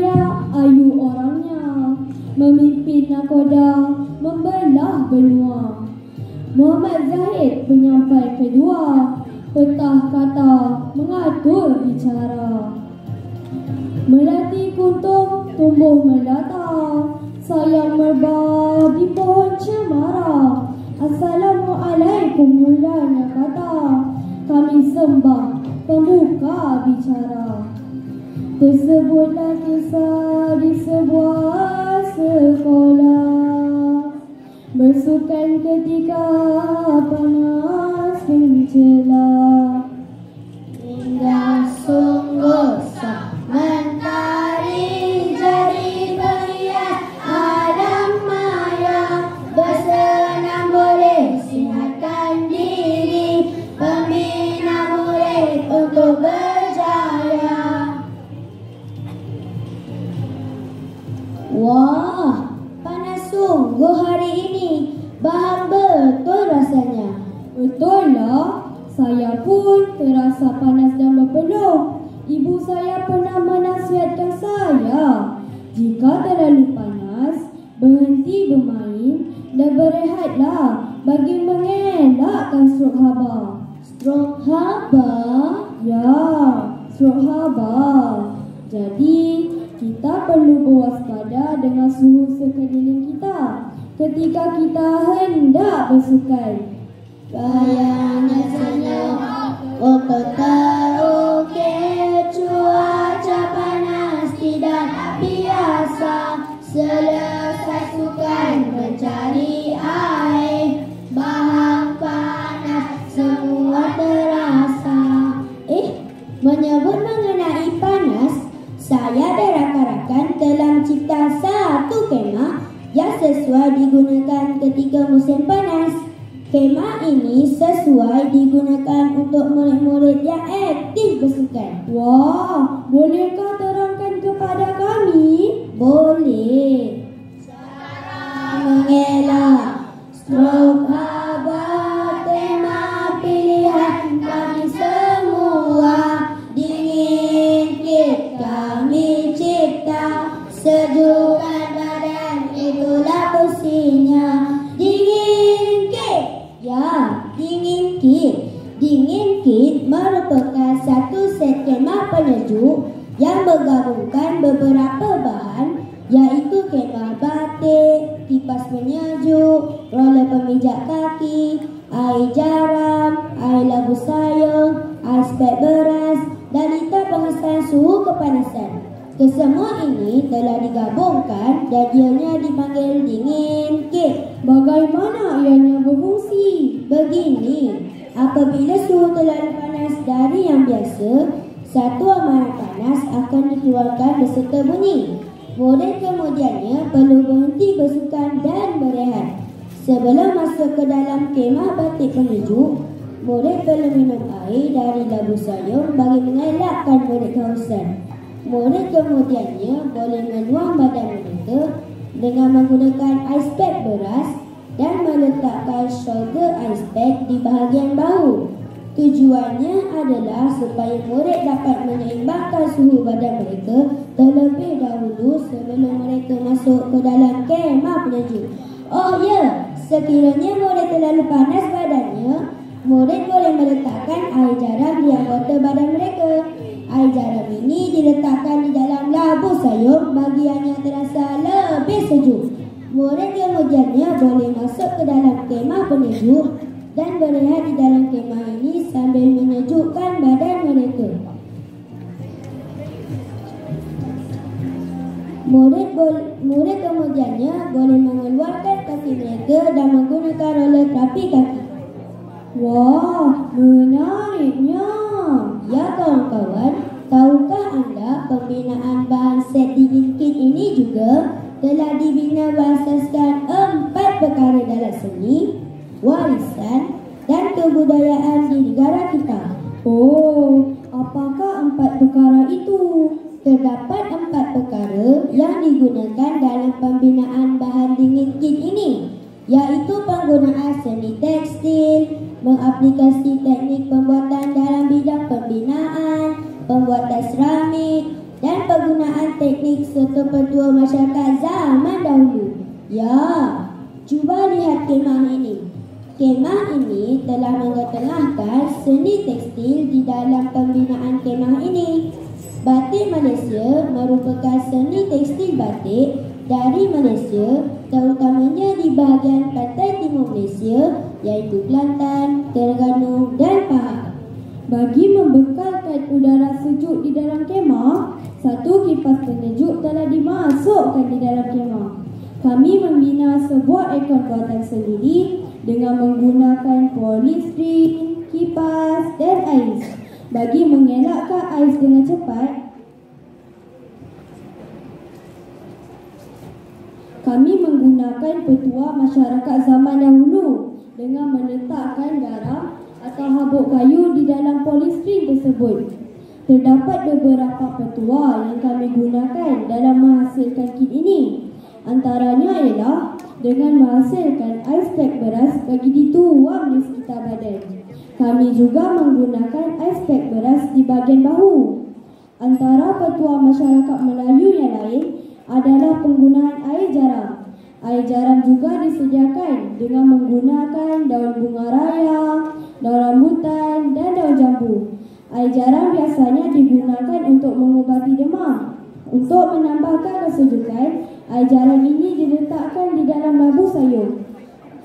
kaya, ayu orangnya, memimpin nakoda, membelah benua. Muhammad Zahid penyampai kedua, petah kata, mengatur bicara. Melati kuntum tumbuh melata, sayang merbah di pohon cemara. Assalamualaikum mulanya kata, kami sembah pembuka bicara. Tersebutlah kisah di sebuah sekolah, bersukan ketika panas mencela. Indah sungguh sang mentari, jadi penghias alam maya. Bersenam boleh sihatkan diri, pembina murid untuk berjaya. Wah, panas sungguh hari ini, bahang betul rasanya. Betul lah, saya pun terasa panas dan berpeluh. Ibu saya pernah menasihatkan saya, jika terlalu panas, berhenti bermain dan berehatlah bagi mengelakkan strok haba. Strok haba? Ya, strok haba. Jadi, kita perlu berwaspada dengan suhu sekeliling kita ketika kita hendak bersukan. Bahayanya senyum untuk terukir, cuaca panas tidak biasa. Selesai sukan mencari air, bahang panas semua terasa. Menyebut mengenai panas, saya dan rakan-rakan telah mencipta satu kemah yang sesuai digunakan ketika musim panas. Kemah ini sesuai digunakan untuk murid-murid yang aktif bersukan. Wah, bolehkah terangkan kepada kami? Boleh. Cara mengelak strok haba, tema pilihan kami semua. Dingin kit kami cipta, sejukkan badan itulah fungsinya. Dingin kit, ya, dingin kit. Dingin kit merupakan satu set kemah penyejuk yang menggabungkan beberapa bahan, yaitu kemah batik, kipas penyejuk, roller pemijat kaki, air jaram, air labu sayur, air spek beras, dan litar pengesan suhu kepanasan. Kesemua ini telah digabungkan dan ianya dipanggil dingin kit. Bagaimana ianya berfungsi? Begini, apabila suhu terlalu panas dari yang biasa, satu amarah panas akan dikeluarkan beserta bunyi. Murid kemudiannya perlu berhenti bersukan dan berehat. Sebelum masuk ke dalam kemah batik penyejuk, murid perlu minum air dari labu sayur bagi mengelakkan murid kehausan. Murid kemudiannya boleh menuang badan mereka dengan menggunakan ice pack beras dan meletakkan shoulder ice pack di bahagian bahu. Tujuannya adalah supaya murid dapat menyeimbangkan suhu badan mereka terlebih dahulu sebelum mereka masuk ke dalam kemah penyejuk. Oh ya, sekiranya murid terlalu panas badannya, murid boleh meletakkan air jaram di anggota badan mereka. Air jaram ini diletakkan di dalam labu sayur bagian yang terasa lebih sejuk. Murid kemudiannya boleh masuk ke dalam kemah penyejuk dan berehat di dalam kemah ini sambil menyejukkan badan mereka. Murid kemudiannya boleh mengeluarkan kaki mereka dan menggunakan roller terapi kaki. Wah, menariknya. Ya kawan-kawan, tahukah anda pembinaan bahan set dingin kit ini juga telah dibina berasaskan 4 perkara dalam seni, warisan dan kebudayaan di negara kita. Oh, apakah 4 perkara itu? Terdapat 4 perkara yang digunakan dalam pembinaan bahan dingin kit ini, yaitu penggunaan seni tekstil, mengaplikasi teknik pembuatan dalam bidang pembinaan, pembuatan seramik, dan penggunaan teknik serta petua masyarakat zaman dahulu. Ya, cuba lihat kemah ini. Kemah ini telah mengetengahkan seni tekstil di dalam pembinaan kemah ini. Batik Malaysia merupakan seni tekstil batik dari Malaysia, terutamanya di bahagian pantai timur Malaysia, iaitu Kelantan, Terengganu dan Pahang. Bagi membekalkan udara sejuk di dalam kemah, satu kipas penejuk telah dimasukkan di dalam kemah. Kami membina sebuah aircon buatan sendiri dengan menggunakan polistiren, kipas dan ais. Bagi mengelakkan ais dengan cepat, kami menggunakan petua masyarakat zaman dahulu dengan meletakkan garam atau habuk kayu di dalam polistiren tersebut. Terdapat beberapa petua yang kami gunakan dalam menghasilkan kit ini. Antaranya ialah dengan menghasilkan ais pack beras bagi dituang di sekitar badan. Kami juga menggunakan ais pack beras di bahagian bahu. Antara petua masyarakat Melayu yang lain adalah penggunaan air jaram. Air jaram juga disediakan dengan menggunakan daun bunga raya, daun rambutan dan daun jambu. Air jaram biasanya digunakan untuk mengubati demam. Untuk menambahkan kesejukan, air jaram ini diletakkan di dalam labu sayur.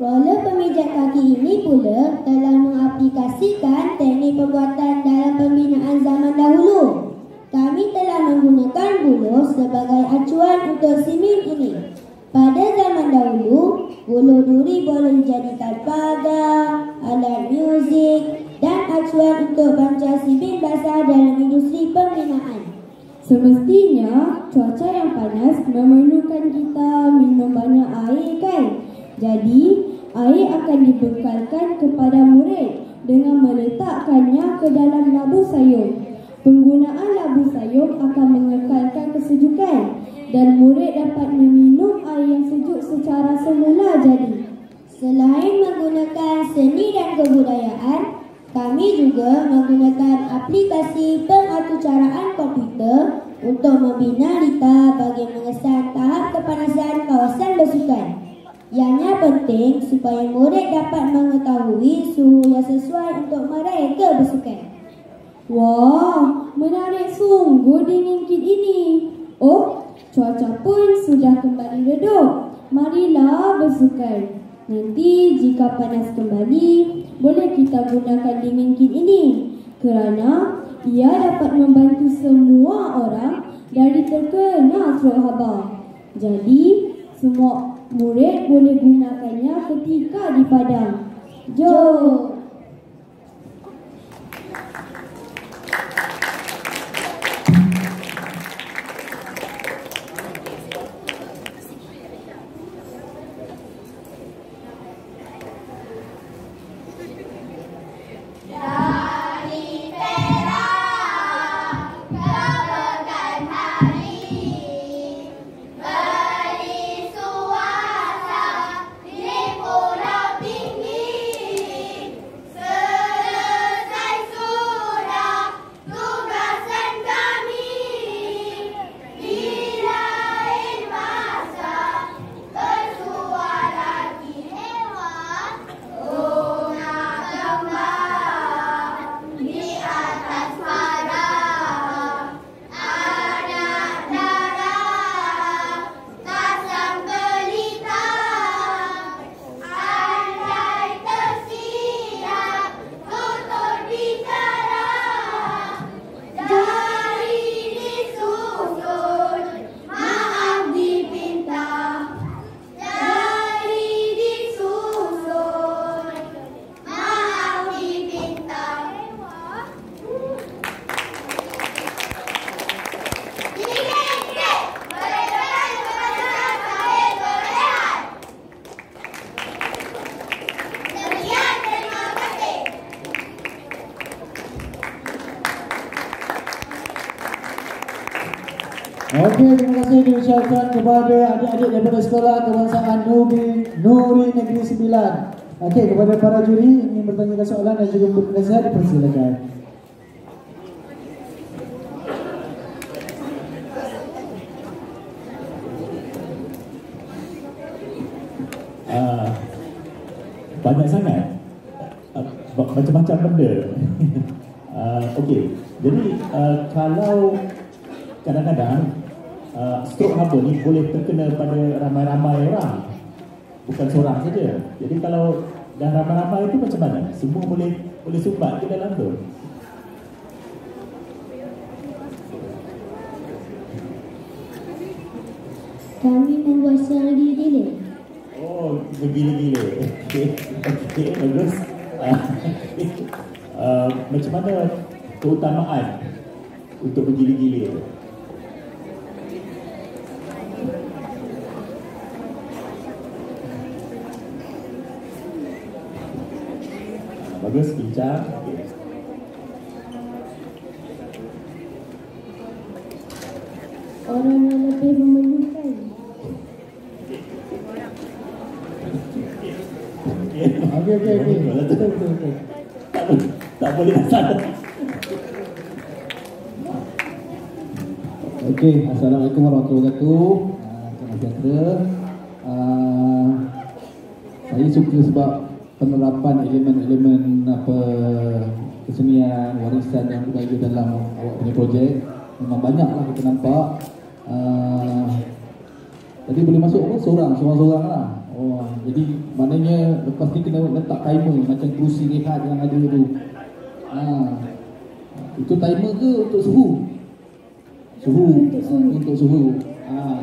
Roller pemijat kaki ini pula telah mengaplikasikan teknik pembuatan dalam pembinaan zaman dahulu. Kami telah menggunakan buluh sebagai acuan untuk simen ini. Pada zaman dahulu, buluh duri boleh dijadikan pagar, alat muzik dan acuan untuk banca simen basah dalam industri pembinaan. semestinya cuaca yang panas memerlukan kita minum banyak air kan? Jadi, air akan dibekalkan kepada murid dengan meletakkannya ke dalam labu sayur. Penggunaan labu sayur akan mengekalkan kesejukan dan murid dapat meminum air yang sejuk secara semula jadi. Selain menggunakan seni dan kebudayaan, kami juga menggunakan aplikasi pengaturcaraan komputer untuk membina lita bagi mengesan tahap kepanasan kawasan bersukan. Ianya penting supaya murid dapat mengetahui suhu yang sesuai untuk mereka bersukan. Wah, menarik sungguh dingin kit ini. Oh, cuaca pun sudah kembali redup. Marilah bersukan. Nanti jika panas kembali, boleh kita gunakan dingin kit ini kerana ia dapat membantu semua orang dari terkena strok haba. Jadi, semua murid boleh gunakannya ketika di padang. Jom! Okey, terima kasih diucapkan kepada adik-adik daripada Sekolah Kebangsaan Nuri Negeri 9. Okey, kepada para juri ingin bertanyakan soalan dan juga memberi nasihat, dipersilakan. banyak sangat, macam-macam benda. Okey, jadi kalau kadang-kadang stroke haba ni boleh terkena pada ramai-ramai orang, bukan seorang saja. Jadi kalau dah ramai-ramai itu macam mana? Semua boleh sumbat ke dalam tu? Kami membuat secara gila-gila. Oh, bergila-gila. Okey, bagus. Macam mana keutamaan untuk bergila-gila tu? Bagus, bincang. Okay. Orang yang lebih memerlukan. Okey. Tak boleh asal. Okey, Assalamualaikum warahmatullahi wabarakatuh. Selamat sejahtera. Saya suka sebab penerapan elemen-elemen kesenian, warisan dan budaya dalam awak punya projek. Memang banyaklah kita nampak. Tadi boleh masuk apa? Seorang-seorang lah. Oh, jadi maknanya lepas ni kena letak timer macam kerusi rehat yang ada tu. Itu timer ke untuk suhu? Untuk suhu.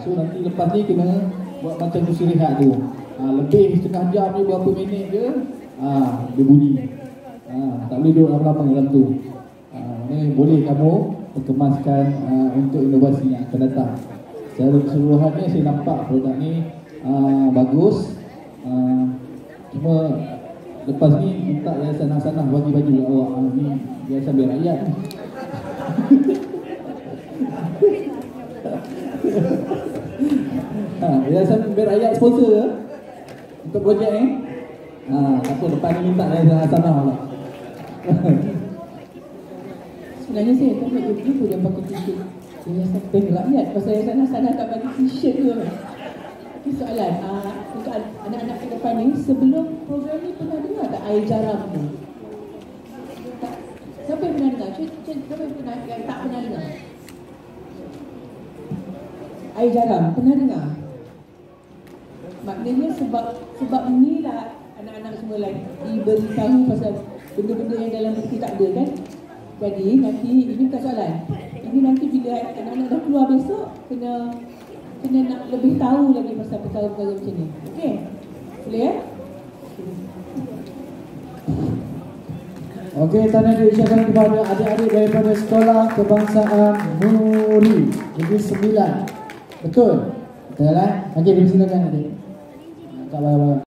So nanti lepas ni kena buat macam kerusi rehat tu. Lebih setengah jam ni berapa minit je dia bunyi. Tak boleh duduk lama-lama dalam tu. Ni boleh kamu kemaskan untuk inovasi yang akan datang. Secara keseluruhannya saya nampak produk ni bagus. Cuma lepas ni minta Yayasan Hasanah bagi baju awak. Ni Yayasan Biar Rakyat. Yayasan Biar Rakyat sponsor ke untuk projek ni? Apa depan ni minta Yayasan Hasanah pula. Sebenarnya saya tak nak begitu dia pakai t-shirt Yayasan Biar Rakyat. Pasal Yayasan Hasanah tak bagi t-shirt ke. Ini soalan untuk anak-anak ke depan ni, sebelum program ni pernah dengar tak air jaram tu? Siapa yang pernah dengar? Siapa yang tak pernah dengar? Air jaram, pernah dengar? Maknanya sebab inilah anak-anak semua lagi diberitahu pasal benda-benda yang dalam buku tak ada kan? Jadi nanti, ini bukan soalan. Ini nanti bila anak-anak dah keluar besok, kena nak lebih tahu lagi pasal perkara-perkara macam ni. Okey? Boleh ya? Okey, tanda diucapkan kepada adik-adik daripada Sekolah Kebangsaan Nuri Negeri Sembilan. Betul? Betul lah? Okey, dipersilakan adik. Tak apa-apa.